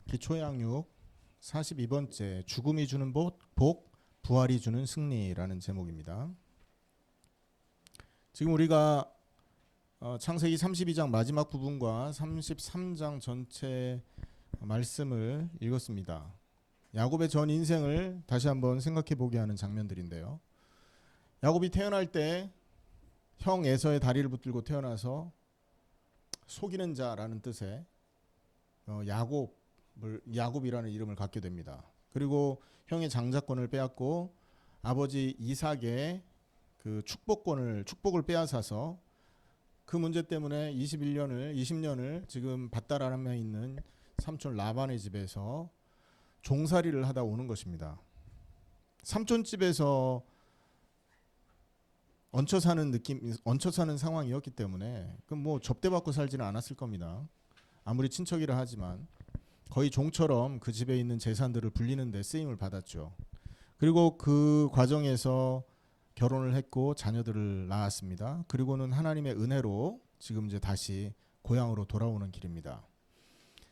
기초양육 42번째 죽음이 주는 복, 부활이 주는 승리라는 제목입니다. 지금 우리가 창세기 32장 마지막 부분과 33장 전체 말씀을 읽었습니다. 야곱의 전 인생을 다시 한번 생각해 보게 하는 장면들인데요. 야곱이 태어날 때 형 에서의 다리를 붙들고 태어나서 속이는 자라는 뜻의 야곱이라는 이름을 갖게 됩니다. 그리고 형의 장자권을 빼앗고 아버지 이삭의 그 축복을 빼앗아서 그 문제 때문에 20년을 지금 밧다람에 있는 삼촌 라반의 집에서 종살이를 하다 오는 것입니다. 삼촌 집에서 얹혀 사는 상황이었기 때문에 그 뭐 접대받고 살지는 않았을 겁니다. 아무리 친척이라 하지만 거의 종처럼 그 집에 있는 재산들을 불리는 데 쓰임을 받았죠. 그리고 그 과정에서 결혼을 했고 자녀들을 낳았습니다. 그리고는 하나님의 은혜로 지금 이제 다시 고향으로 돌아오는 길입니다.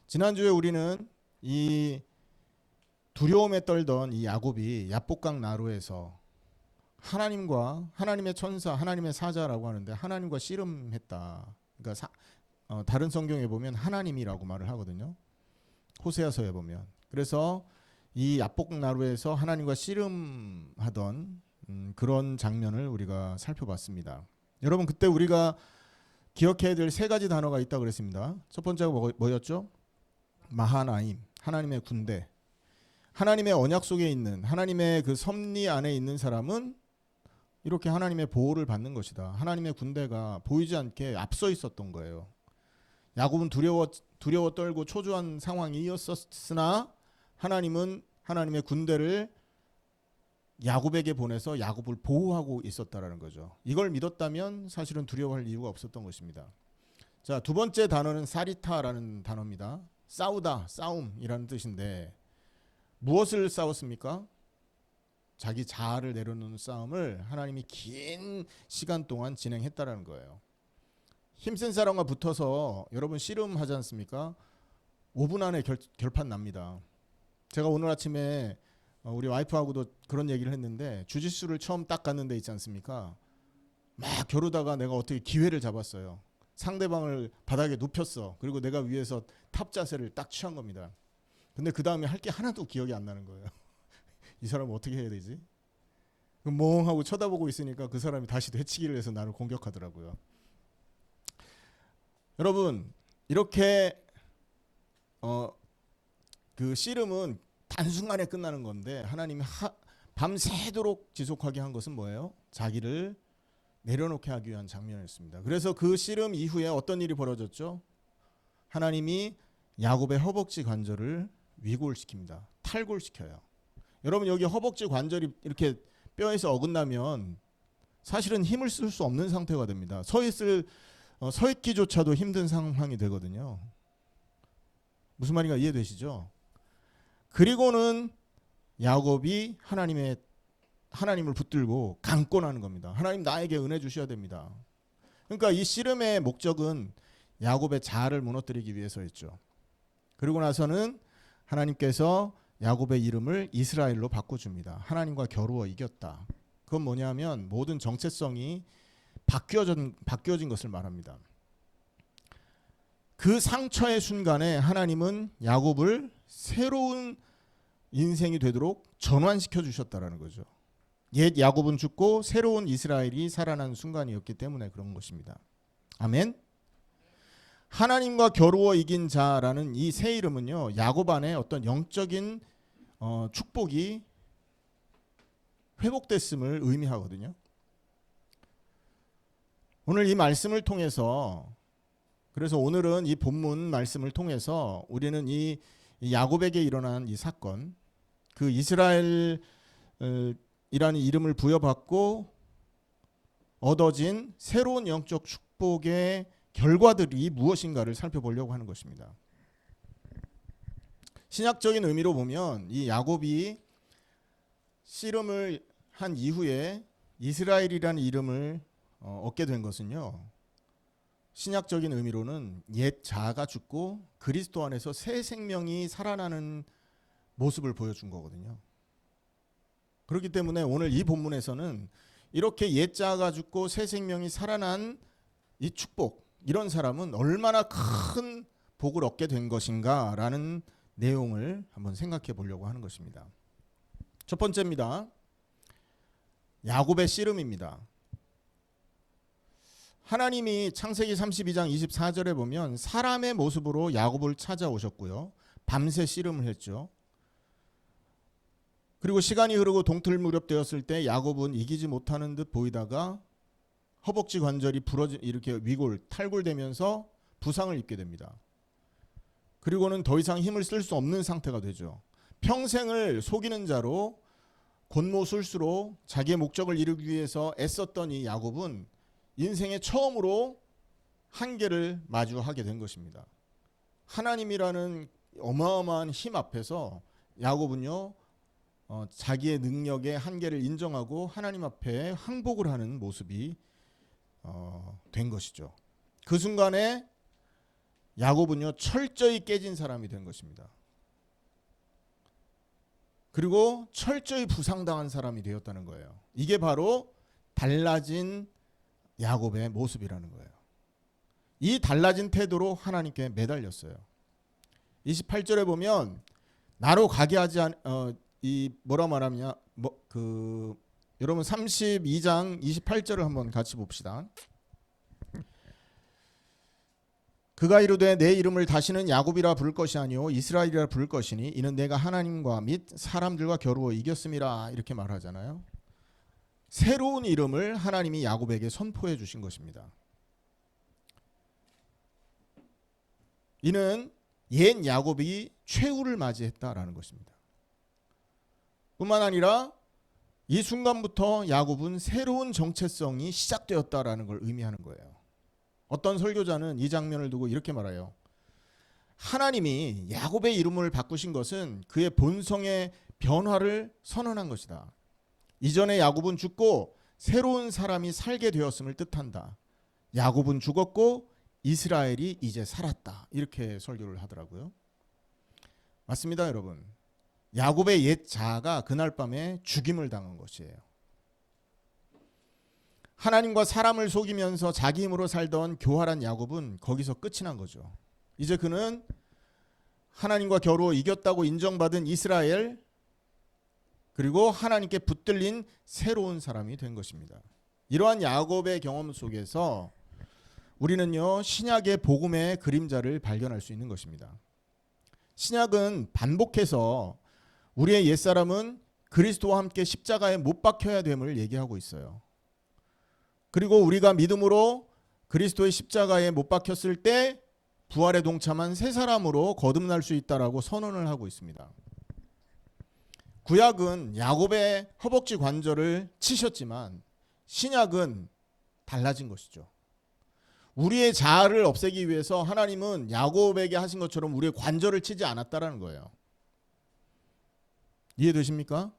지난주에 우리는 이 두려움에 떨던 이 야곱이 야복강 나루에서 하나님과 하나님의 천사, 하나님의 사자라고 하는데 하나님과 씨름했다. 그러니까 다른 성경에 보면 하나님이라고 말을 하거든요. 호세아서에 보면. 그래서 이 야복 나루에서 하나님과 씨름하던 그런 장면을 우리가 살펴봤습니다. 여러분 그때 우리가 기억해야 될 세 가지 단어가 있다고 그랬습니다. 첫 번째가 뭐였죠? 마하나임, 하나님의 군대. 하나님의 언약 속에 있는 하나님의 그 섭리 안에 있는 사람은 이렇게 하나님의 보호를 받는 것이다. 하나님의 군대가 보이지 않게 앞서 있었던 거예요. 야곱은 두려워 떨고 초조한 상황이었으나 하나님은 하나님의 군대를 야곱에게 보내서 야곱을 보호하고 있었다라는 거죠. 이걸 믿었다면 사실은 두려워할 이유가 없었던 것입니다. 자, 두 번째 단어는 사리타라는 단어입니다. 싸우다, 싸움이라는 뜻인데 무엇을 싸웠습니까? 자기 자아를 내려놓는 싸움을 하나님이 긴 시간 동안 진행했다라는 거예요. 힘센 사람과 붙어서 여러분 씨름하지 않습니까? 5분 안에 결판 납니다. 제가 오늘 아침에 우리 와이프하고도 그런 얘기를 했는데 주짓수를 처음 딱 갔는데 있지 않습니까? 막 겨루다가 내가 어떻게 기회를 잡았어요. 상대방을 바닥에 눕혔어. 그리고 내가 위에서 탑 자세를 딱 취한 겁니다. 근데 그 다음에 할 게 하나도 기억이 안 나는 거예요. 이 사람은 어떻게 해야 되지? 멍하고 쳐다보고 있으니까 그 사람이 다시 되치기를 해서 나를 공격하더라고요. 여러분 이렇게 그 씨름은 단순간에 끝나는 건데 하나님이 밤새도록 지속하게 한 것은 뭐예요? 자기를 내려놓게 하기 위한 장면이었습니다. 그래서 그 씨름 이후에 어떤 일이 벌어졌죠? 하나님이 야곱의 허벅지 관절을 위골시킵니다. 탈골시켜요. 여러분 여기 허벅지 관절이 이렇게 뼈에서 어긋나면 사실은 힘을 쓸 수 없는 상태가 됩니다. 서 있기조차도 힘든 상황이 되거든요. 무슨 말인가 이해되시죠? 그리고는 야곱이 하나님을 붙들고 강권하는 겁니다. 하나님 나에게 은혜 주셔야 됩니다. 그러니까 이 씨름의 목적은 야곱의 자아를 무너뜨리기 위해서였죠. 그리고 나서는 하나님께서 야곱의 이름을 이스라엘로 바꿔줍니다. 하나님과 겨루어 이겼다. 그건 뭐냐면 모든 정체성이 바뀌어진 것을 말합니다. 그 상처의 순간에 하나님은 야곱을 새로운 인생이 되도록 전환시켜 주셨다라는 거죠. 옛 야곱은 죽고 새로운 이스라엘이 살아난 순간이었기 때문에 그런 것입니다. 아멘. 하나님과 겨루어 이긴 자라는 이 새 이름은요, 야곱 안에 어떤 영적인 축복이 회복됐음을 의미하거든요. 오늘 이 말씀을 통해서, 그래서 오늘은 이 본문 말씀을 통해서 우리는 이 야곱에게 일어난 이 사건, 그 이스라엘이라는 이름을 부여받고 얻어진 새로운 영적 축복의 결과들이 무엇인가를 살펴보려고 하는 것입니다. 신약적인 의미로 보면 이 야곱이 씨름을 한 이후에 이스라엘이라는 이름을 얻게 된 것은요, 신약적인 의미로는 옛 자아가 죽고 그리스도 안에서 새 생명이 살아나는 모습을 보여준 거거든요. 그렇기 때문에 오늘 이 본문에서는 이렇게 옛 자아가 죽고 새 생명이 살아난 이 축복, 이런 사람은 얼마나 큰 복을 얻게 된 것인가라는 내용을 한번 생각해 보려고 하는 것입니다. 첫 번째입니다. 야곱의 씨름입니다. 하나님이 창세기 32장 24절에 보면 사람의 모습으로 야곱을 찾아오셨고요. 밤새 씨름을 했죠. 그리고 시간이 흐르고 동틀 무렵 되었을 때 야곱은 이기지 못하는 듯 보이다가 허벅지 관절이 부러지 이렇게 탈골되면서 부상을 입게 됩니다. 그리고는 더 이상 힘을 쓸 수 없는 상태가 되죠. 평생을 속이는 자로 곤모술수로 자기의 목적을 이루기 위해서 애썼던 이 야곱은 인생의 처음으로 한계를 마주하게 된 것입니다. 하나님이라는 어마어마한 힘 앞에서 야곱은요, 자기의 능력의 한계를 인정하고 하나님 앞에 항복을 하는 모습이 된 것이죠. 그 순간에 야곱은요, 철저히 깨진 사람이 된 것입니다. 그리고 철저히 부상당한 사람이 되었다는 거예요. 이게 바로 달라진 야곱의 모습이라는 거예요. 이 달라진 태도로 하나님께 매달렸어요. 28절에 보면 나로 가게 하지 이 뭐라 말하냐, 여러분 32장 28절을 한번 같이 봅시다. 그가 이르되 내 이름을 다시는 야곱이라 부를 것이 아니요 이스라엘이라 부를 것이니 이는 내가 하나님과 및 사람들과 겨루어 이겼음이라, 이렇게 말하잖아요. 새로운 이름을 하나님이 야곱에게 선포해 주신 것입니다. 이는 옛 야곱이 최후를 맞이했다라는 것입니다. 뿐만 아니라 이 순간부터 야곱은 새로운 정체성이 시작되었다라는 걸 의미하는 거예요. 어떤 설교자는 이 장면을 두고 이렇게 말해요. 하나님이 야곱의 이름을 바꾸신 것은 그의 본성의 변화를 선언한 것이다. 이전에 야곱은 죽고 새로운 사람이 살게 되었음을 뜻한다. 야곱은 죽었고 이스라엘이 이제 살았다. 이렇게 설교를 하더라고요. 맞습니다, 여러분. 야곱의 옛 자아가 그날 밤에 죽임을 당한 것이에요. 하나님과 사람을 속이면서 자기 힘으로 살던 교활한 야곱은 거기서 끝이 난 거죠. 이제 그는 하나님과 겨루어 이겼다고 인정받은 이스라엘, 그리고 하나님께 붙들린 새로운 사람이 된 것입니다. 이러한 야곱의 경험 속에서 우리는요, 신약의 복음의 그림자를 발견할 수 있는 것입니다. 신약은 반복해서 우리의 옛사람은 그리스도와 함께 십자가에 못 박혀야 됨을 얘기하고 있어요. 그리고 우리가 믿음으로 그리스도의 십자가에 못 박혔을 때 부활에 동참한 새 사람으로 거듭날 수 있다라고 선언을 하고 있습니다. 구약은 야곱의 허벅지 관절을 치셨지만 신약은 달라진 것이죠. 우리의 자아를 없애기 위해서 하나님은 야곱에게 하신 것처럼 우리의 관절을 치지 않았다라는 거예요. 이해되십니까?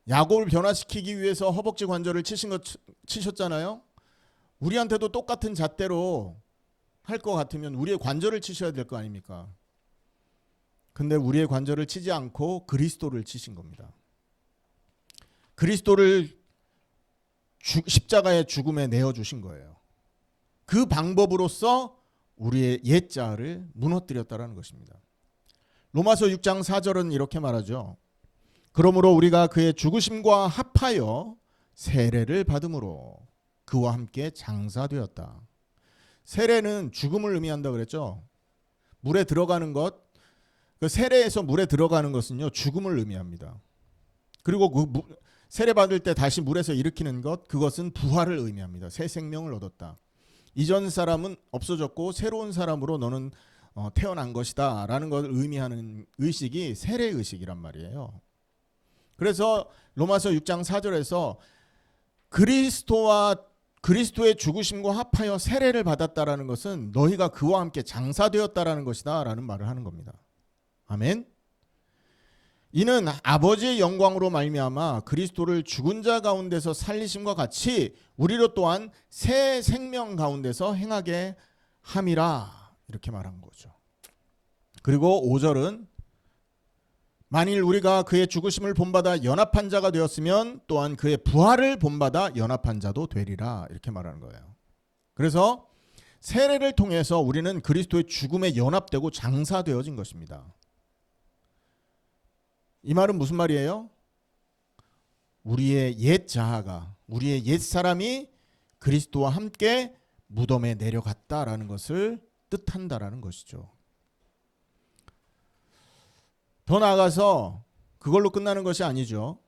야곱을 변화시키기 위해서 허벅지 관절을 치셨잖아요. 우리한테도 똑같은 잣대로 할 것 같으면 우리의 관절을 치셔야 될 거 아닙니까? 근데 우리의 관절을 치지 않고 그리스도를 치신 겁니다. 그리스도를 십자가의 죽음에 내어주신 거예요. 그 방법으로써 우리의 옛 자아를 무너뜨렸다는 것입니다. 로마서 6장 4절은 이렇게 말하죠. 그러므로 우리가 그의 죽으심과 합하여 세례를 받음으로 그와 함께 장사되었다. 세례는 죽음을 의미한다 그랬죠. 물에 들어가는 것, 그 세례에서 물에 들어가는 것은요, 죽음을 의미합니다. 그리고 그 세례 받을 때 다시 물에서 일으키는 것, 그것은 부활을 의미합니다. 새 생명을 얻었다. 이전 사람은 없어졌고 새로운 사람으로 너는 태어난 것이다 라는 것을 의미하는 의식이 세례 의식이란 말이에요. 그래서 로마서 6장 4절에서 그리스도의 죽으심과 합하여 세례를 받았다라는 것은 너희가 그와 함께 장사되었다라는 것이다 라는 말을 하는 겁니다. 아멘. 이는 아버지의 영광으로 말미암아 그리스도를 죽은 자 가운데서 살리심과 같이 우리로 또한 새 생명 가운데서 행하게 함이라 이렇게 말한 거죠. 그리고 5절은 만일 우리가 그의 죽으심을 본받아 연합한 자가 되었으면 또한 그의 부활을 본받아 연합한 자도 되리라 이렇게 말하는 거예요. 그래서 세례를 통해서 우리는 그리스도의 죽음에 연합되고 장사되어진 것입니다. 이 말은 무슨 말이에요? 우리의 옛 자아가, 우리의 옛 사람이 그리스도와 함께 무덤에 내려갔다라는 것을 뜻한다라는 것이죠. 더 나아가서 그걸로 끝나는 것이 아니죠.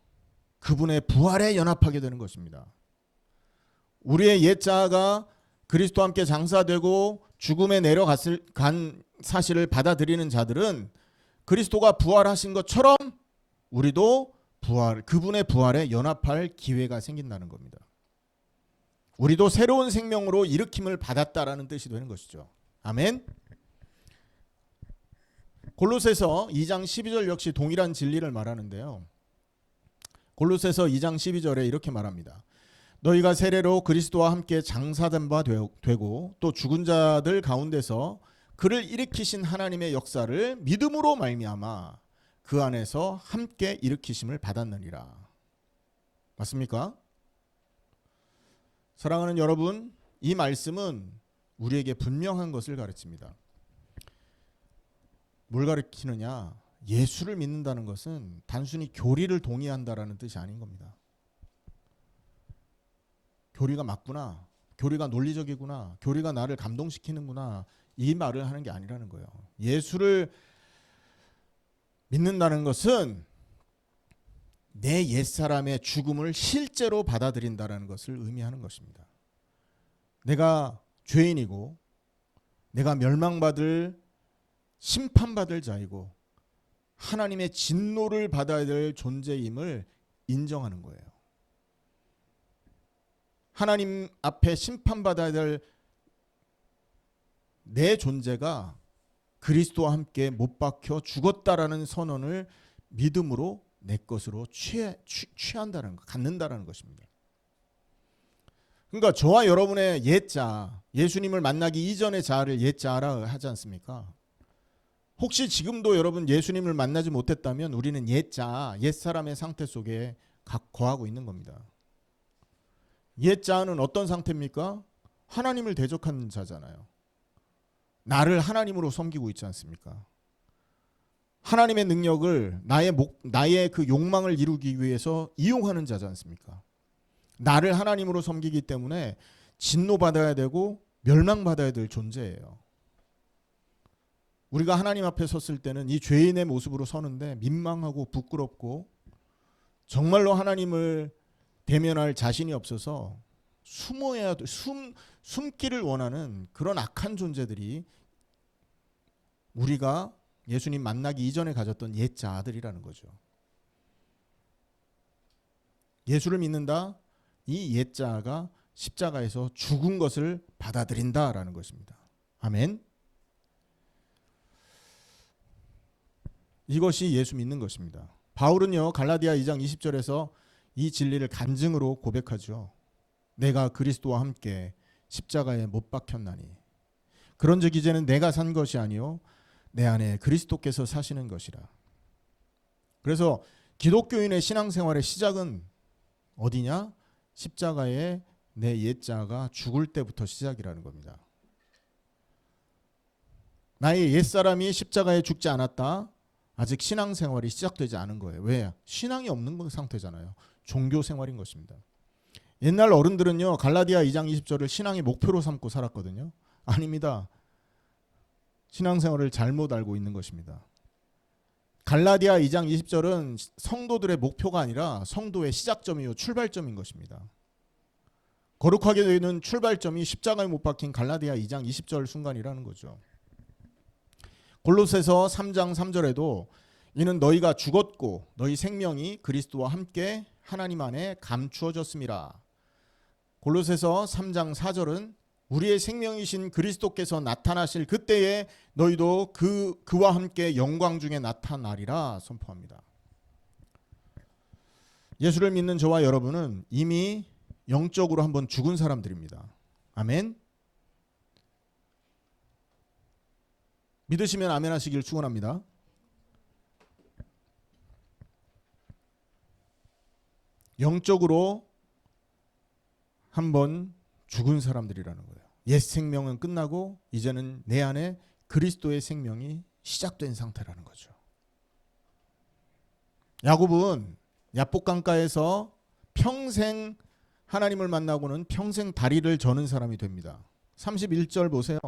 그분의 부활에 연합하게 되는 것입니다. 우리의 옛 자아가 그리스도와 함께 장사되고 죽음에 간 사실을 받아들이는 자들은 그리스도가 부활하신 것처럼 우리도 그분의 부활에 연합할 기회가 생긴다는 겁니다. 우리도 새로운 생명으로 일으킴을 받았다라는 뜻이 되는 것이죠. 아멘. 골로새서 2장 12절 역시 동일한 진리를 말하는데요. 골로새서 2장 12절에 이렇게 말합니다. 너희가 세례로 그리스도와 함께 장사된 바 되고 또 죽은 자들 가운데서 그를 일으키신 하나님의 역사를 믿음으로 말미암아 그 안에서 함께 일으키심을 받았느니라. 맞습니까? 사랑하는 여러분, 이 말씀은 우리에게 분명한 것을 가르칩니다. 뭘 가르치느냐? 예수를 믿는다는 것은 단순히 교리를 동의한다라는 뜻이 아닌 겁니다. 교리가 맞구나, 교리가 논리적이구나, 교리가 나를 감동시키는구나, 이 말을 하는 게 아니라는 거예요. 예수를 믿는다는 것은 내 옛사람의 죽음을 실제로 받아들인다는 것을 의미하는 것입니다. 내가 죄인이고 내가 멸망받을 심판받을 자이고 하나님의 진노를 받아야 될 존재임을 인정하는 거예요. 하나님 앞에 심판받아야 될 내 존재가 그리스도와 함께 못 박혀 죽었다라는 선언을 믿음으로 내 것으로 취한다는 것, 갖는다라는 것입니다. 그러니까 저와 여러분의 옛자, 예수님을 만나기 이전의 자아를 옛자라 하지 않습니까? 혹시 지금도 여러분 예수님을 만나지 못했다면 우리는 옛자, 옛사람의 상태 속에 거하고 있는 겁니다. 옛자는 어떤 상태입니까? 하나님을 대적하는 자잖아요. 나를 하나님으로 섬기고 있지 않습니까? 하나님의 능력을 나의 그 욕망을 이루기 위해서 이용하는 자지 않습니까? 나를 하나님으로 섬기기 때문에 진노받아야 되고 멸망받아야 될 존재예요. 우리가 하나님 앞에 섰을 때는 이 죄인의 모습으로 서는데 민망하고 부끄럽고 정말로 하나님을 대면할 자신이 없어서 숨기를 원하는 그런 악한 존재들이 우리가 예수님 만나기 이전에 가졌던 옛자아들이라는 거죠. 예수를 믿는다, 이 옛자아가 십자가에서 죽은 것을 받아들인다라는 것입니다. 아멘. 이것이 예수 믿는 것입니다. 바울은요 갈라디아 2장 20절에서 이 진리를 간증으로 고백하죠. 내가 그리스도와 함께 십자가에 못 박혔나니 그런즉 이제는 내가 산 것이 아니요 내 안에 그리스도께서 사시는 것이라. 그래서 기독교인의 신앙생활의 시작은 어디냐? 십자가에 내 옛자가 죽을 때부터 시작이라는 겁니다. 나의 옛사람이 십자가에 죽지 않았다. 아직 신앙생활이 시작되지 않은 거예요. 왜? 신앙이 없는 상태잖아요. 종교생활인 것입니다. 옛날 어른들은요 갈라디아 2장 20절을 신앙의 목표로 삼고 살았거든요. 아닙니다. 신앙생활을 잘못 알고 있는 것입니다. 갈라디아 2장 20절은 성도들의 목표가 아니라 성도의 시작점이요 출발점인 것입니다. 거룩하게 되는 출발점이 십자가에 못 박힌 갈라디아 2장 20절 순간이라는 거죠. 골로새서 3장 3절에도 이는 너희가 죽었고 너희 생명이 그리스도와 함께 하나님 안에 감추어졌음이라. 골로새서 3장 4절은 우리의 생명이신 그리스도께서 나타나실 그때에 너희도 그와 함께 영광 중에 나타나리라 선포합니다. 예수를 믿는 저와 여러분은 이미 영적으로 한번 죽은 사람들입니다. 아멘. 믿으시면 아멘 하시길 축원합니다. 영적으로 한번 죽은 사람들이라는 거예요. 옛 생명은 끝나고 이제는 내 안에 그리스도의 생명이 시작된 상태라는 거죠. 야곱은 야복강가에서 평생 하나님을 만나고는 평생 다리를 저는 사람이 됩니다. 31절 보세요.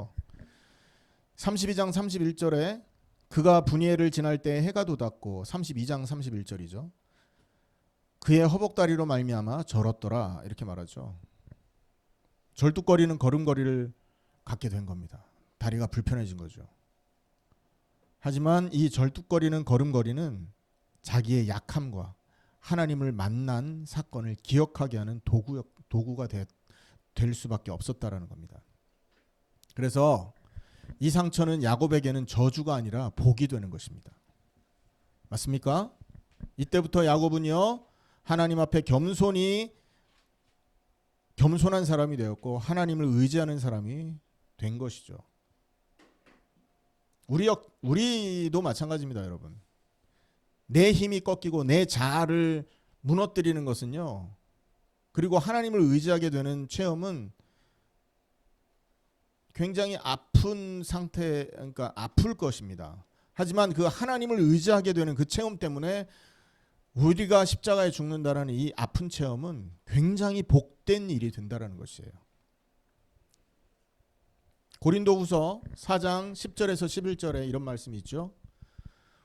32장 31절에 그가 분이엘을 지날 때 해가 돋았고 32장 31절이죠. 그의 허벅다리로 말미암아 절었더라 이렇게 말하죠. 절뚝거리는 걸음걸이를 갖게 된 겁니다. 다리가 불편해진 거죠. 하지만 이 절뚝거리는 걸음걸이는 자기의 약함과 하나님을 만난 사건을 기억하게 하는 도구가 될 수밖에 없었다라는 겁니다. 그래서 이 상처는 야곱에게는 저주가 아니라 복이 되는 것입니다. 맞습니까? 이때부터 야곱은요 하나님 앞에 겸손한 사람이 되었고 하나님을 의지하는 사람이 된 것이죠. 우리도 마찬가지입니다, 여러분. 내 힘이 꺾이고 내 자아를 무너뜨리는 것은요. 그리고 하나님을 의지하게 되는 체험은 굉장히 아픈 상태, 그러니까 아플 것입니다. 하지만 그 하나님을 의지하게 되는 그 체험 때문에 우리가 십자가에 죽는다라는 이 아픈 체험은 굉장히 복된 일이 된다라는 것이에요. 고린도후서 4장 10절에서 11절에 이런 말씀이 있죠.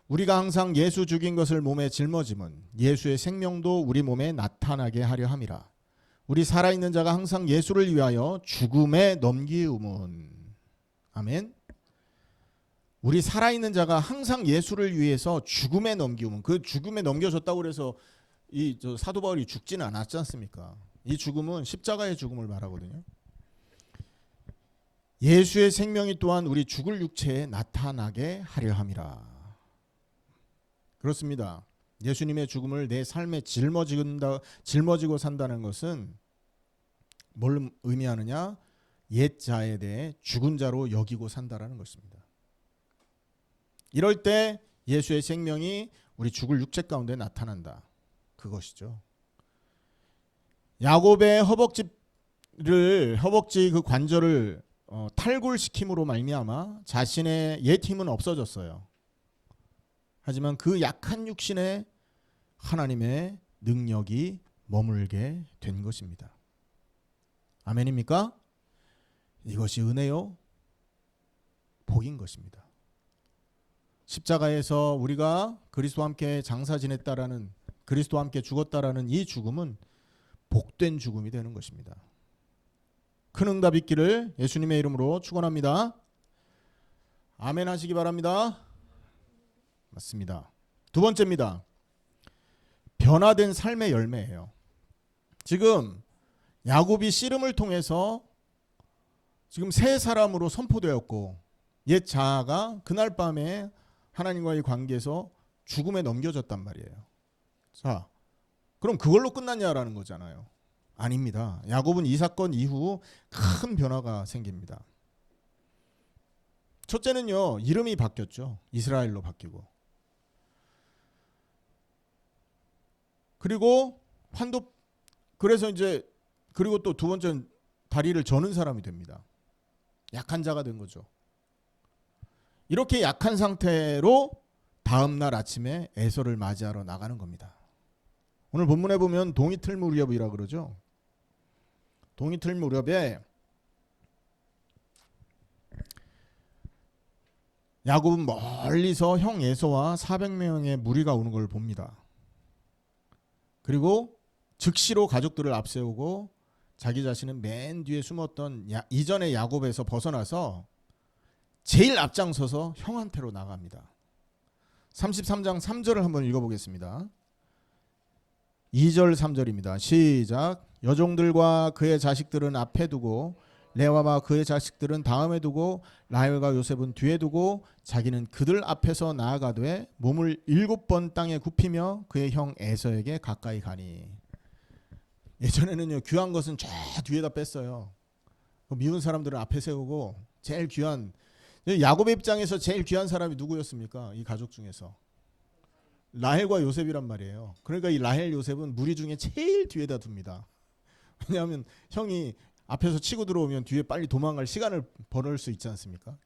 우리가 항상 예수 죽인 것을 몸에 짊어짐은 예수의 생명도 우리 몸에 나타나게 하려 함이라. 우리 살아있는 자가 항상 예수를 위하여 죽음에 넘기움은. 아멘. 우리 살아있는 자가 항상 예수를 위해서 죽음에 넘기움은. 그 죽음에 넘겨졌다고 그래서 이 사도 바울이 죽지는 않았지 않습니까? 이 죽음은 십자가의 죽음을 말하거든요. 예수의 생명이 또한 우리 죽을 육체에 나타나게 하려 함이라. 그렇습니다. 예수님의 죽음을 내 삶에 짊어지고 산다는 것은 뭘 의미하느냐? 옛 자에 대해 죽은 자로 여기고 산다라는 것입니다. 이럴 때 예수의 생명이 우리 죽을 육체 가운데 나타난다. 그것이죠. 야곱의 허벅지 그 관절을 탈골시킴으로 말미암아 자신의 옛 힘은 없어졌어요. 하지만 그 약한 육신에 하나님의 능력이 머물게 된 것입니다. 아멘입니까? 이것이 은혜요? 복인 것입니다. 십자가에서 우리가 그리스도와 함께 장사 지냈다라는, 그리스도와 함께 죽었다라는 이 죽음은 복된 죽음이 되는 것입니다. 큰 응답 있기를 예수님의 이름으로 축원합니다. 아멘 하시기 바랍니다. 맞습니다. 두 번째입니다. 변화된 삶의 열매예요. 지금 야곱이 씨름을 통해서 지금 새 사람으로 선포되었고 옛 자아가 그날 밤에 하나님과의 관계에서 죽음에 넘겨졌단 말이에요. 자, 그럼 그걸로 끝났냐라는 거잖아요. 아닙니다. 야곱은 이 사건 이후 큰 변화가 생깁니다. 첫째는요, 이름이 바뀌었죠. 이스라엘로 바뀌고. 그리고 그래서 이제 그리고 또 두 번째는 다리를 저는 사람이 됩니다. 약한 자가 된 거죠. 이렇게 약한 상태로 다음 날 아침에 에서를 맞이하러 나가는 겁니다. 오늘 본문에 보면 동이틀 무렵이라 그러죠. 동이틀 무렵에 야곱은 멀리서 형 에서와 400명의 무리가 오는 걸 봅니다. 그리고 즉시로 가족들을 앞세우고 자기 자신은 맨 뒤에 숨었던 이전의 야곱에서 벗어나서 제일 앞장서서 형한테로 나갑니다. 33장 3절을 한번 읽어보겠습니다. 2절 3절입니다. 시작. 여종들과 그의 자식들은 앞에 두고 레와와 그의 자식들은 다음에 두고 라헬과 요셉은 뒤에 두고 자기는 그들 앞에서 나아가되 몸을 7번 땅에 굽히며 그의 형 에서에게 가까이 가니. 예전에는요 귀한 것은 저 뒤에다 뺐어요. 미운 사람들은 앞에 세우고 제일 귀한, 야곱의 입장에서 제일 귀한 사람이 누구였습니까? 이 가족 중에서 라헬과 요셉이란 말이에요. 그러니까 이 라헬 요셉은 무리 중에 제일 뒤에다 둡니다. 왜냐하면 형이 앞에서 치고 들어오면 뒤에 빨리 도망갈 시간을 벌을 수 있지 않습니까?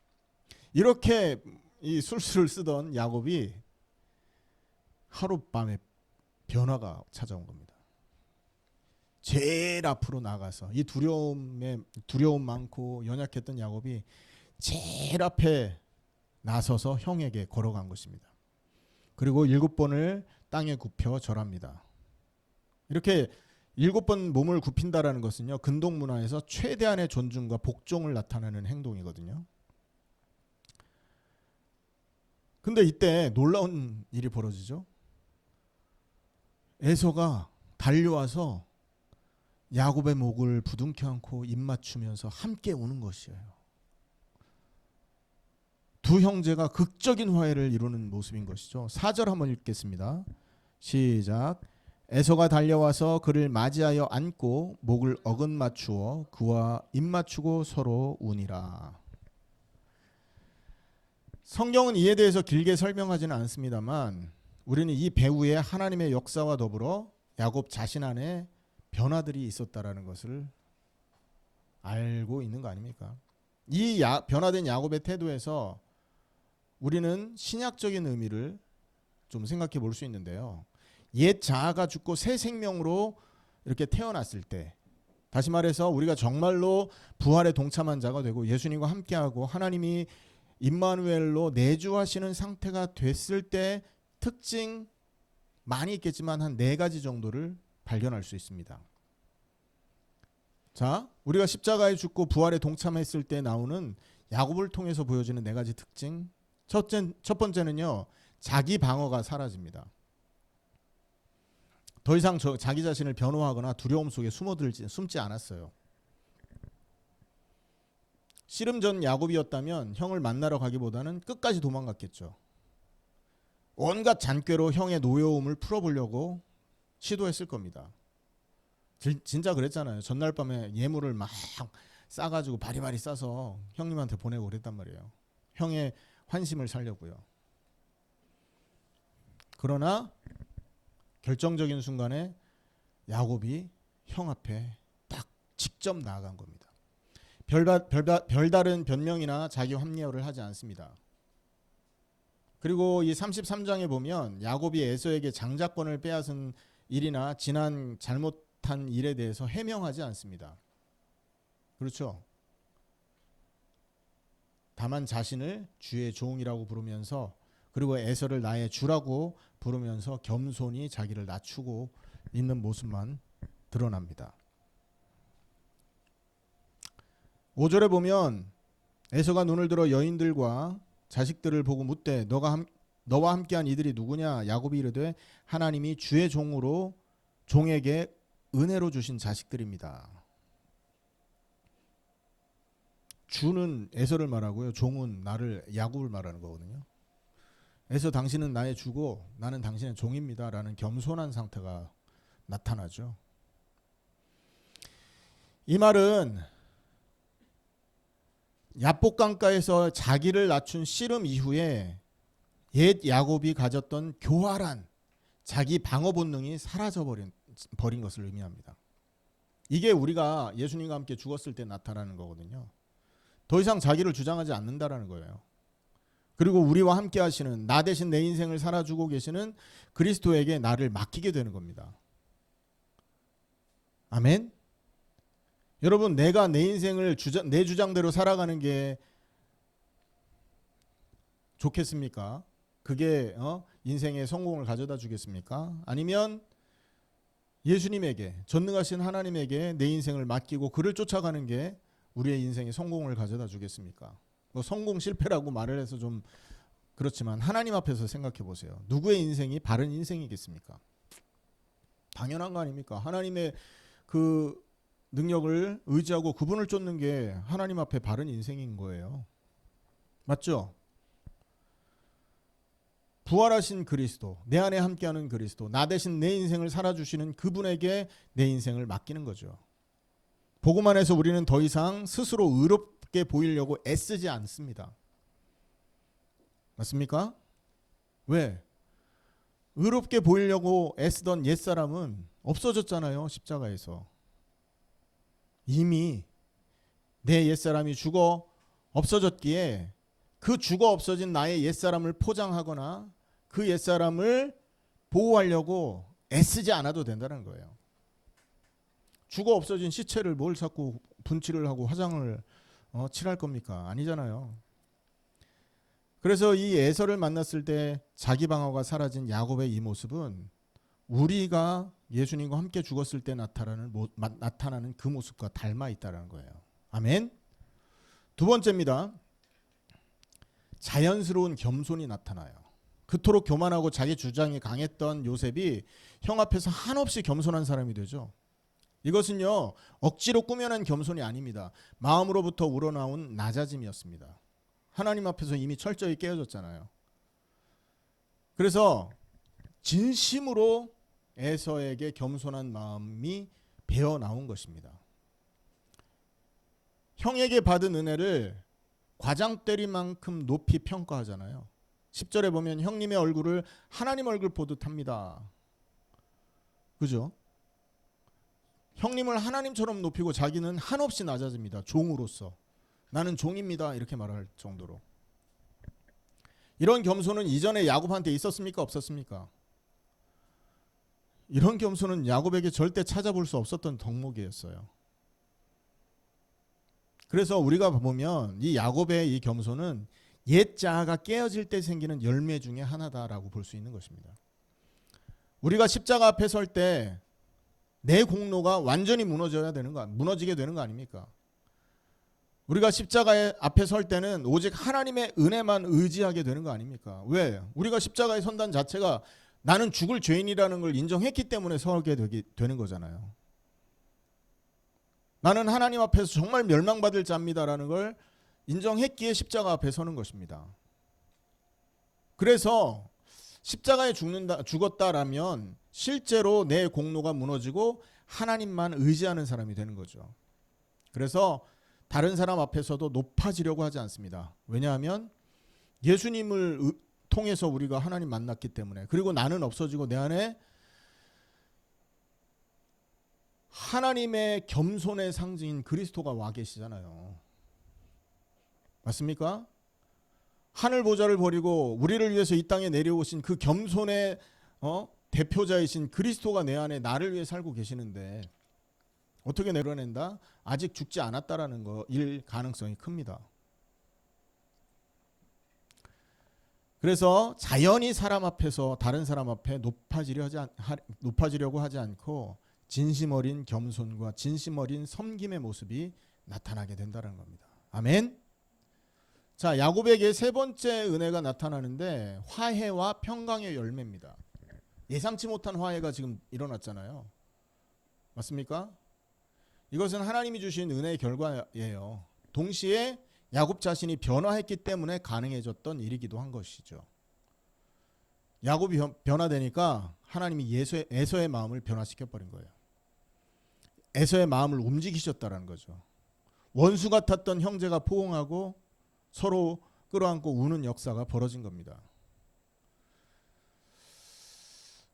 이렇게 이 술수를 쓰던 야곱이 하룻밤에 변화가 찾아온 겁니다. 제일 앞으로 나가서 이 두려움 많고 연약했던 야곱이 제일 앞에 나서서 형에게 걸어간 것입니다. 그리고 7번을 땅에 굽혀 절합니다. 이렇게 7번 몸을 굽힌다라는 것은요, 근동 문화에서 최대한의 존중과 복종을 나타내는 행동이거든요. 근데 이때 놀라운 일이 벌어지죠. 에서가 달려와서 야곱의 목을 부둥켜 안고 입 맞추면서 함께 우는 것이에요. 두 형제가 극적인 화해를 이루는 모습인 것이죠. 4절 한번 읽겠습니다. 시작. 에서가 달려와서 그를 맞이하여 안고 목을 어긋 맞추어 그와 입 맞추고 서로 우니라. 성경은 이에 대해서 길게 설명하지는 않습니다만 우리는 이 배후에 하나님의 역사와 더불어 야곱 자신 안에 변화들이 있었다라는 것을 알고 있는 거 아닙니까? 이 변화된 야곱의 태도에서 우리는 신약적인 의미를 좀 생각해 볼 수 있는데요. 옛 자아가 죽고 새 생명으로 이렇게 태어났을 때, 다시 말해서 우리가 정말로 부활에 동참한 자가 되고 예수님과 함께하고 하나님이 임마누엘로 내주하시는 상태가 됐을 때 특징 많이 있겠지만 한 4가지 정도를 발견할 수 있습니다. 자, 우리가 십자가에 죽고 부활에 동참했을 때 나오는 야곱을 통해서 보여지는 4가지 특징. 첫 번째는요, 자기 방어가 사라집니다. 더 이상 자기 자신을 변호하거나 두려움 속에 숨지 않았어요. 씨름 전 야곱이었다면 형을 만나러 가기보다는 끝까지 도망갔겠죠. 온갖 잔꾀로 형의 노여움을 풀어보려고 시도했을 겁니다. 진짜 그랬잖아요. 전날 밤에 예물을 막 싸가지고 바리바리 싸서 형님한테 보내고 그랬단 말이에요. 형의 환심을 살려고요. 그러나 결정적인 순간에 야곱이 형 앞에 딱 직접 나아간 겁니다. 별다른 변명이나 자기 합리화를 하지 않습니다. 그리고 이 33장에 보면 야곱이 에서에게 장자권을 빼앗은 일이나 지난 잘못한 일에 대해서 해명하지 않습니다. 그렇죠? 다만 자신을 주의 종이라고 부르면서 그리고 에서를 나의 주라고 부르면서 겸손히 자기를 낮추고 있는 모습만 드러납니다. 5절에 보면 에서가 눈을 들어 여인들과 자식들을 보고 묻되 너와 함께한 이들이 누구냐? 야곱이 이르되 하나님이 주의 종으로 종에게 은혜로 주신 자식들입니다. 주는 에서를 말하고요. 종은 나를 야곱을 말하는 거거든요. 에서 당신은 나의 주고 나는 당신의 종입니다. 라는 겸손한 상태가 나타나죠. 이 말은 야복강가에서 자기를 낮춘 씨름 이후에 옛 야곱이 가졌던 교활한 자기 방어 본능이 사라져버린 것을 의미합니다. 이게 우리가 예수님과 함께 죽었을 때 나타나는 거거든요. 더 이상 자기를 주장하지 않는다라는 거예요. 그리고 우리와 함께 하시는 나 대신 내 인생을 살아주고 계시는 그리스도에게 나를 맡기게 되는 겁니다. 아멘. 여러분, 내가 내 인생을 내 주장대로 살아가는 게 좋겠습니까? 그게 인생의 성공을 가져다 주겠습니까? 아니면 예수님에게, 전능하신 하나님에게 내 인생을 맡기고 그를 쫓아가는 게 우리의 인생의 성공을 가져다 주겠습니까? 뭐 성공 실패라고 말을 해서 좀 그렇지만 하나님 앞에서 생각해 보세요. 누구의 인생이 바른 인생이겠습니까? 당연한 거 아닙니까? 하나님의 그 능력을 의지하고 그분을 쫓는 게 하나님 앞에 바른 인생인 거예요. 맞죠? 부활하신 그리스도, 내 안에 함께하는 그리스도, 나 대신 내 인생을 살아주시는 그분에게 내 인생을 맡기는 거죠. 복음 안에서 우리는 더 이상 스스로 의롭게 보이려고 애쓰지 않습니다. 맞습니까? 왜? 의롭게 보이려고 애쓰던 옛사람은 없어졌잖아요. 십자가에서. 이미 내 옛사람이 죽어 없어졌기에 그 죽어 없어진 나의 옛사람을 포장하거나 그 옛사람을 보호하려고 애쓰지 않아도 된다는 거예요. 죽어 없어진 시체를 뭘 자꾸 분칠을 하고 화장을 칠할 겁니까? 아니잖아요. 그래서 이 에서를 만났을 때 자기 방어가 사라진 야곱의 이 모습은 우리가 예수님과 함께 죽었을 때 나타나는 그 모습과 닮아 있다는 거예요. 아멘. 두 번째입니다. 자연스러운 겸손이 나타나요. 그토록 교만하고 자기 주장이 강했던 요셉이 형 앞에서 한없이 겸손한 사람이 되죠. 이것은요, 억지로 꾸며낸 겸손이 아닙니다. 마음으로부터 우러나온 낮아짐이었습니다. 하나님 앞에서 이미 철저히 깨어졌잖아요. 그래서 진심으로 에서에게 겸손한 마음이 배어 나온 것입니다. 형에게 받은 은혜를 과장 때리만큼 높이 평가하잖아요. 10절에 보면 형님의 얼굴을 하나님 얼굴 보듯 합니다. 그죠? 형님을 하나님처럼 높이고 자기는 한없이 낮아집니다. 종으로서. 나는 종입니다. 이렇게 말할 정도로. 이런 겸손은 이전에 야곱한테 있었습니까? 없었습니까? 이런 겸손은 야곱에게 절대 찾아볼 수 없었던 덕목이었어요. 그래서 우리가 보면 이 야곱의 이 겸손은 옛 자아가 깨어질 때 생기는 열매 중에 하나다라고 볼 수 있는 것입니다. 우리가 십자가 앞에 설 때 내 공로가 완전히 무너지게 되는 거 아닙니까? 우리가 십자가 앞에 설 때는 오직 하나님의 은혜만 의지하게 되는 거 아닙니까? 왜? 우리가 십자가에 선다는 자체가 나는 죽을 죄인이라는 걸 인정했기 때문에 서게 되는 거잖아요. 나는 하나님 앞에서 정말 멸망받을 자입니다라는 걸 인정했기에 십자가 앞에 서는 것입니다. 그래서 십자가에 죽었다라면 실제로 내 공로가 무너지고 하나님만 의지하는 사람이 되는 거죠. 그래서 다른 사람 앞에서도 높아지려고 하지 않습니다. 왜냐하면 예수님을 통해서 우리가 하나님 만났기 때문에, 그리고 나는 없어지고 내 안에 하나님의 겸손의 상징인 그리스도가 와 계시잖아요. 맞습니까? 하늘 보좌를 버리고 우리를 위해서 이 땅에 내려오신 그 겸손의 대표자이신 그리스도가 내 안에 나를 위해 살고 계시는데 어떻게 내려낸다? 아직 죽지 않았다라는 거일 가능성이 큽니다. 그래서 자연히 사람 앞에서 다른 사람 앞에 높아지려고 하지 않고 진심 어린 겸손과 진심 어린 섬김의 모습이 나타나게 된다는 겁니다. 아멘. 자, 야곱에게 세 번째 은혜가 나타나는데 화해와 평강의 열매입니다. 예상치 못한 화해가 지금 일어났잖아요. 맞습니까? 이것은 하나님이 주신 은혜의 결과예요. 동시에 야곱 자신이 변화했기 때문에 가능해졌던 일이기도 한 것이죠. 야곱이 변화되니까 하나님이 에서의 마음을 변화시켜버린 거예요. 에서의 마음을 움직이셨다는 거죠. 원수 같았던 형제가 포옹하고 서로 끌어안고 우는 역사가 벌어진 겁니다.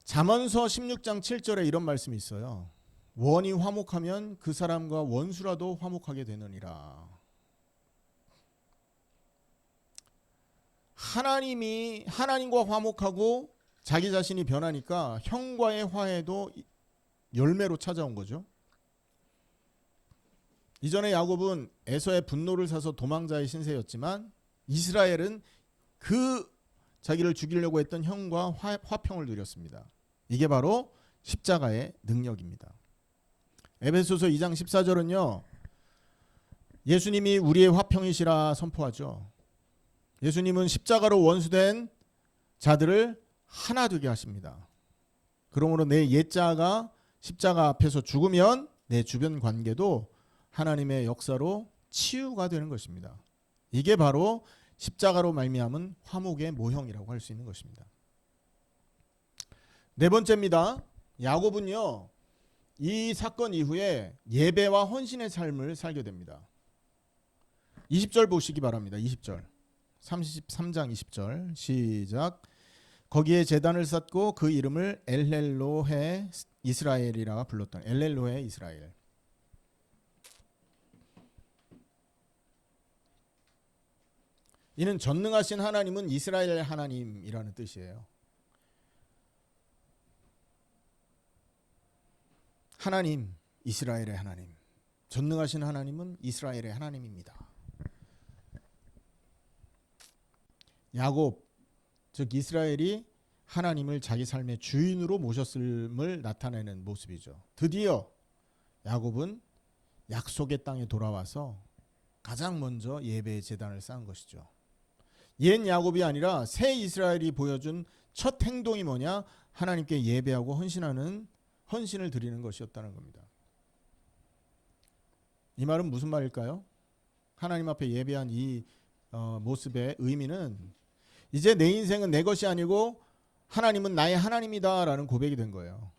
잠언서 16장 7절에 이런 말씀이 있어요. 원이 화목하면 그 사람과 원수라도 화목하게 되느니라. 하나님과 화목하고 자기 자신이 변하니까 형과의 화해도 열매로 찾아온 거죠. 이전에 야곱은 에서의 분노를 사서 도망자의 신세였지만 이스라엘은 그 자기를 죽이려고 했던 형과 화평을 누렸습니다. 이게 바로 십자가의 능력입니다. 에베소서 2장 14절은요. 예수님이 우리의 화평이시라 선포하죠. 예수님은 십자가로 원수된 자들을 하나 되게 하십니다. 그러므로 내 옛자가 십자가 앞에서 죽으면 내 주변 관계도 하나님의 역사로 치유가 되는 것입니다. 이게 바로 십자가로 말미암은 화목의 모형이라고 할 수 있는 것입니다. 네 번째입니다. 야곱은요, 이 사건 이후에 예배와 헌신의 삶을 살게 됩니다. 20절 보시기 바랍니다. 20절. 33장 20절 시작. 거기에 제단을 쌓고 그 이름을 엘렐로헤 이스라엘이라 불렀던 엘렐로헤 이스라엘. 이는 전능하신 하나님은 이스라엘의 하나님이라는 뜻이에요. 하나님, 이스라엘의 하나님. 전능하신 하나님은 이스라엘의 하나님입니다. 야곱, 즉 이스라엘이 하나님을 자기 삶의 주인으로 모셨음을 나타내는 모습이죠. 드디어 야곱은 약속의 땅에 돌아와서 가장 먼저 예배의 제단을 쌓은 것이죠. 옛 야곱이 아니라 새 이스라엘이 보여준 첫 행동이 뭐냐? 하나님께 예배하고 헌신을 드리는 것이었다는 겁니다. 이 말은 무슨 말일까요? 하나님 앞에 예배한 이 모습의 의미는 이제 내 인생은 내 것이 아니고 하나님은 나의 하나님이다라는 고백이 된 거예요.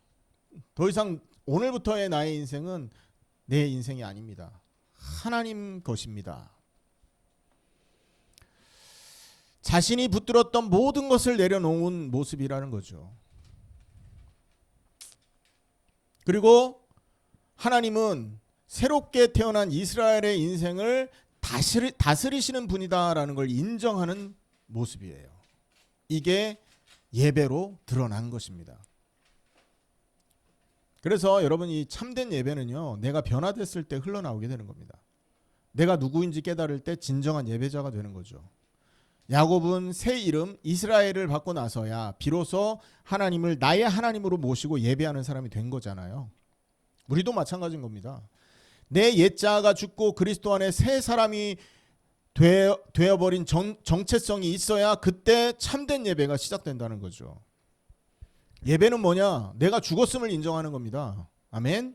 더 이상 오늘부터의 나의 인생은 내 인생이 아닙니다. 하나님 것입니다. 자신이 붙들었던 모든 것을 내려놓은 모습이라는 거죠. 그리고 하나님은 새롭게 태어난 이스라엘의 인생을 다스리시는 분이다라는 걸 인정하는 모습이에요. 이게 예배로 드러난 것입니다. 그래서 여러분, 이 참된 예배는요, 내가 변화됐을 때 흘러나오게 되는 겁니다. 내가 누구인지 깨달을 때 진정한 예배자가 되는 거죠. 야곱은 새 이름 이스라엘을 받고 나서야 비로소 하나님을 나의 하나님으로 모시고 예배하는 사람이 된 거잖아요. 우리도 마찬가지인 겁니다. 내 옛자가 죽고 그리스도 안에 새 사람이 되어버린 정체성이 있어야 그때 참된 예배가 시작된다는 거죠. 예배는 뭐냐? 내가 죽었음을 인정하는 겁니다. 아멘.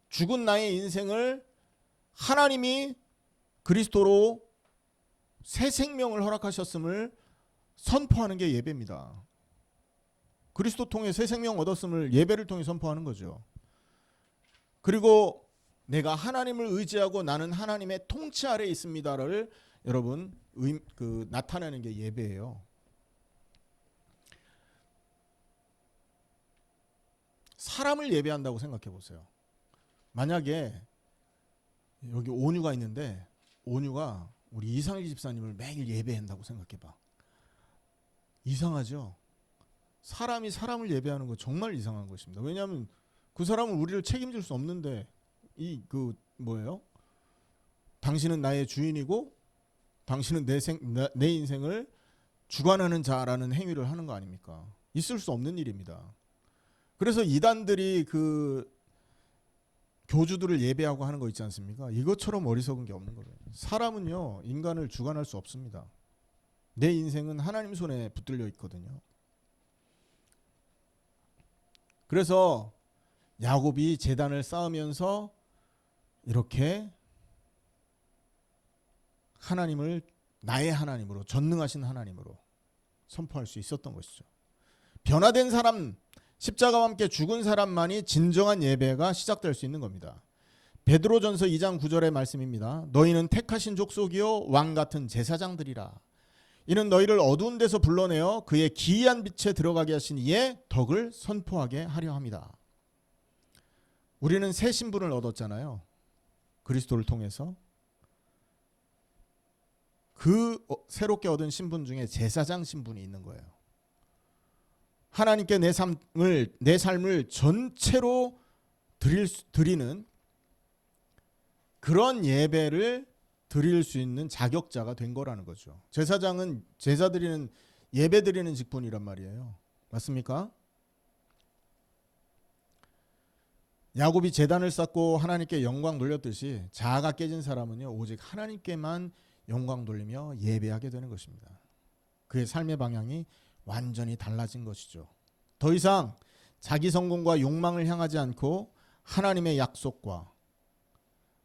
죽은 나의 인생을 하나님이 그리스도로 새 생명을 허락하셨음을 선포하는 게 예배입니다. 그리스도 통해 새 생명 얻었음을 예배를 통해 선포하는 거죠. 그리고 내가 하나님을 의지하고 나는 하나님의 통치 아래에 있습니다를 여러분 나타내는 게 예배예요. 사람을 예배한다고 생각해 보세요. 만약에 여기 온유가 있는데 온유가 우리 이상일 집사님을 매일 예배한다고 생각해봐. 이상하죠? 사람이 사람을 예배하는 거 정말 이상한 것입니다. 왜냐하면 그 사람은 우리를 책임질 수 없는데 뭐예요? 당신은 나의 주인이고 당신은 내 인생을 주관하는 자라는 행위를 하는 거 아닙니까? 있을 수 없는 일입니다. 그래서 이단들이 교주들을 예배하고 하는 거 있지 않습니까? 이것처럼 어리석은 게 없는 거예요. 사람은요, 인간을 주관할 수 없습니다. 내 인생은 하나님 손에 붙들려 있거든요. 그래서 야곱이 제단을 쌓으면서 이렇게 하나님을 나의 하나님으로, 전능하신 하나님으로 선포할 수 있었던 것이죠. 변화된 사람, 십자가와 함께 죽은 사람만이 진정한 예배가 시작될 수 있는 겁니다. 베드로전서 2장 9절의 말씀입니다. 너희는 택하신 족속이요 왕 같은 제사장들이라. 이는 너희를 어두운 데서 불러내어 그의 기이한 빛에 들어가게 하신 이의 덕을 선포하게 하려 합니다. 우리는 새 신분을 얻었잖아요. 그리스도를 통해서. 그 새롭게 얻은 신분 중에 제사장 신분이 있는 거예요. 하나님께 내 삶을 전체로 드리는 그런 예배를 드릴 수 있는 자격자가 된 거라는 거죠. 제사장은 제사 드리는, 예배 드리는 직분이란 말이에요. 맞습니까? 야곱이 제단을 쌓고 하나님께 영광 돌렸듯이 자아가 깨진 사람은요, 오직 하나님께만 영광 돌리며 예배하게 되는 것입니다. 그의 삶의 방향이 완전히 달라진 것이죠. 더 이상 자기 성공과 욕망을 향하지 않고 하나님의 약속과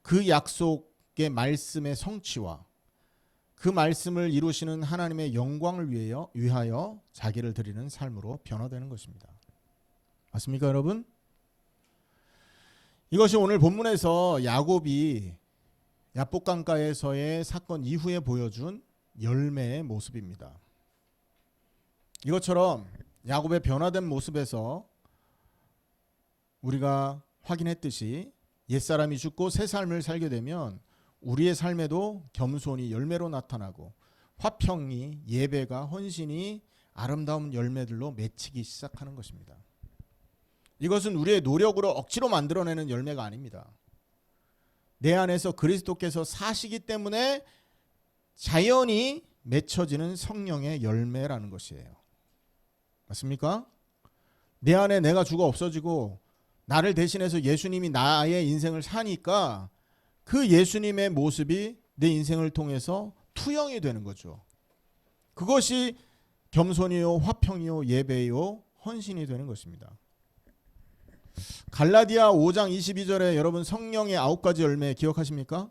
그 약속의 말씀의 성취와 그 말씀을 이루시는 하나님의 영광을 위하여 자기를 드리는 삶으로 변화되는 것입니다. 맞습니까, 여러분? 이것이 오늘 본문에서 야곱이 야복강가에서의 사건 이후에 보여준 열매의 모습입니다. 이것처럼 야곱의 변화된 모습에서 우리가 확인했듯이 옛사람이 죽고 새 삶을 살게 되면 우리의 삶에도 겸손이 열매로 나타나고 화평이, 예배가, 헌신이 아름다운 열매들로 맺히기 시작하는 것입니다. 이것은 우리의 노력으로 억지로 만들어내는 열매가 아닙니다. 내 안에서 그리스도께서 사시기 때문에 자연히 맺혀지는 성령의 열매라는 것이에요. 맞습니까? 내 안에 내가 죽어 없어지고 나를 대신해서 예수님이 나의 인생을 사니까 그 예수님의 모습이 내 인생을 통해서 투영이 되는 거죠. 그것이 겸손이요, 화평이요, 예배요, 헌신이 되는 것입니다. 갈라디아 5장 22절에 여러분 성령의 9가지 열매 기억하십니까?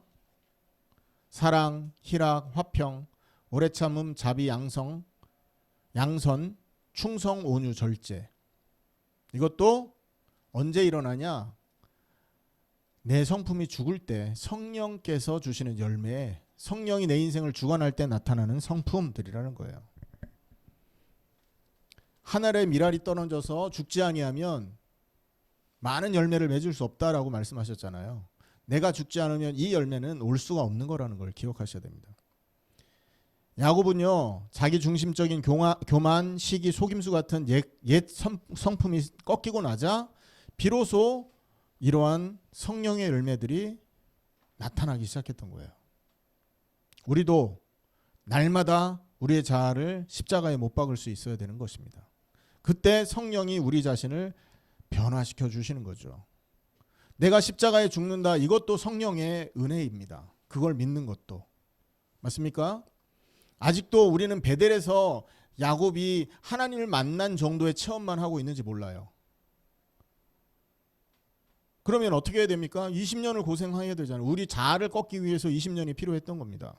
사랑, 희락, 화평, 오래 참음, 자비, 양선, 충성, 온유, 절제. 이것도 언제 일어나냐? 내 성품이 죽을 때 성령께서 주시는 열매에 성령이 내 인생을 주관할 때 나타나는 성품들이라는 거예요. 하늘에 미랄이 떨어져서 죽지 아니하면 많은 열매를 맺을 수 없다라고 말씀하셨잖아요. 내가 죽지 않으면 이 열매는 올 수가 없는 거라는 걸 기억하셔야 됩니다. 야곱은요, 자기 중심적인 교만, 시기, 속임수 같은 옛 성품이 꺾이고 나자 비로소 이러한 성령의 열매들이 나타나기 시작했던 거예요. 우리도 날마다 우리의 자아를 십자가에 못 박을 수 있어야 되는 것입니다. 그때 성령이 우리 자신을 변화시켜 주시는 거죠. 내가 십자가에 죽는다, 이것도 성령의 은혜입니다. 그걸 믿는 것도. 맞습니까? 아직도 우리는 베델에서 야곱이 하나님을 만난 정도의 체험만 하고 있는지 몰라요. 그러면 어떻게 해야 됩니까? 20년을 고생해야 되잖아요. 우리 자아를 꺾기 위해서 20년이 필요했던 겁니다.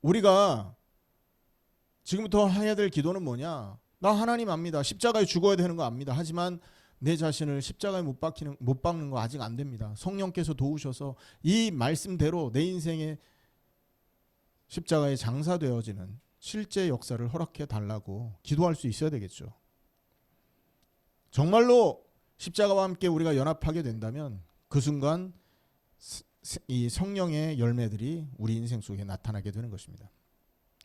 우리가 지금부터 해야 될 기도는 뭐냐? 나 하나님 압니다. 십자가에 죽어야 되는 거 압니다. 하지만 내 자신을 십자가에 못 박는 거 아직 안 됩니다. 성령께서 도우셔서 이 말씀대로 내 인생에 십자가에 장사되어지는 실제 역사를 허락해 달라고 기도할 수 있어야 되겠죠. 정말로 십자가와 함께 우리가 연합하게 된다면 그 순간 이 성령의 열매들이 우리 인생 속에 나타나게 되는 것입니다.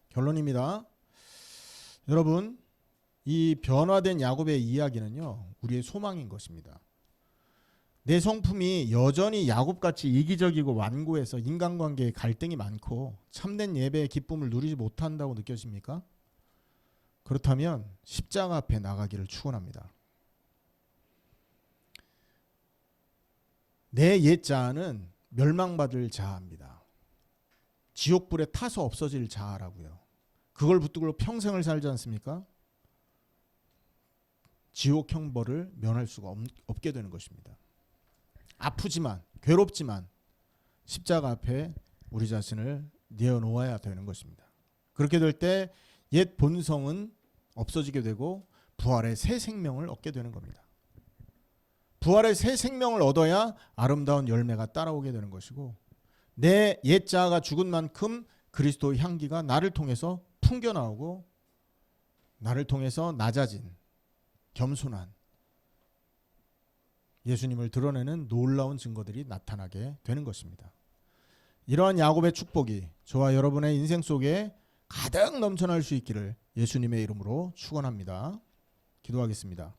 결론입니다. 여러분, 이 변화된 야곱의 이야기는요, 우리의 소망인 것입니다. 내 성품이 여전히 야곱같이 이기적이고 완고해서 인간관계에 갈등이 많고 참된 예배의 기쁨을 누리지 못한다고 느껴집니까? 그렇다면 십자가 앞에 나가기를 축원합니다. 내 옛 자아는 멸망받을 자아입니다. 지옥불에 타서 없어질 자아라고요. 그걸 붙들고 평생을 살지 않습니까? 지옥 형벌을 면할 수가 없게 되는 것입니다. 아프지만 괴롭지만 십자가 앞에 우리 자신을 내어놓아야 되는 것입니다. 그렇게 될 때 옛 본성은 없어지게 되고 부활의 새 생명을 얻게 되는 겁니다. 부활의 새 생명을 얻어야 아름다운 열매가 따라오게 되는 것이고, 내 옛 자아가 죽은 만큼 그리스도의 향기가 나를 통해서 풍겨나오고 나를 통해서 낮아진 겸손한 예수님을 드러내는 놀라운 증거들이 나타나게 되는 것입니다. 이러한 야곱의 축복이 저와 여러분의 인생 속에 가득 넘쳐날 수 있기를 예수님의 이름으로 축원합니다. 기도하겠습니다.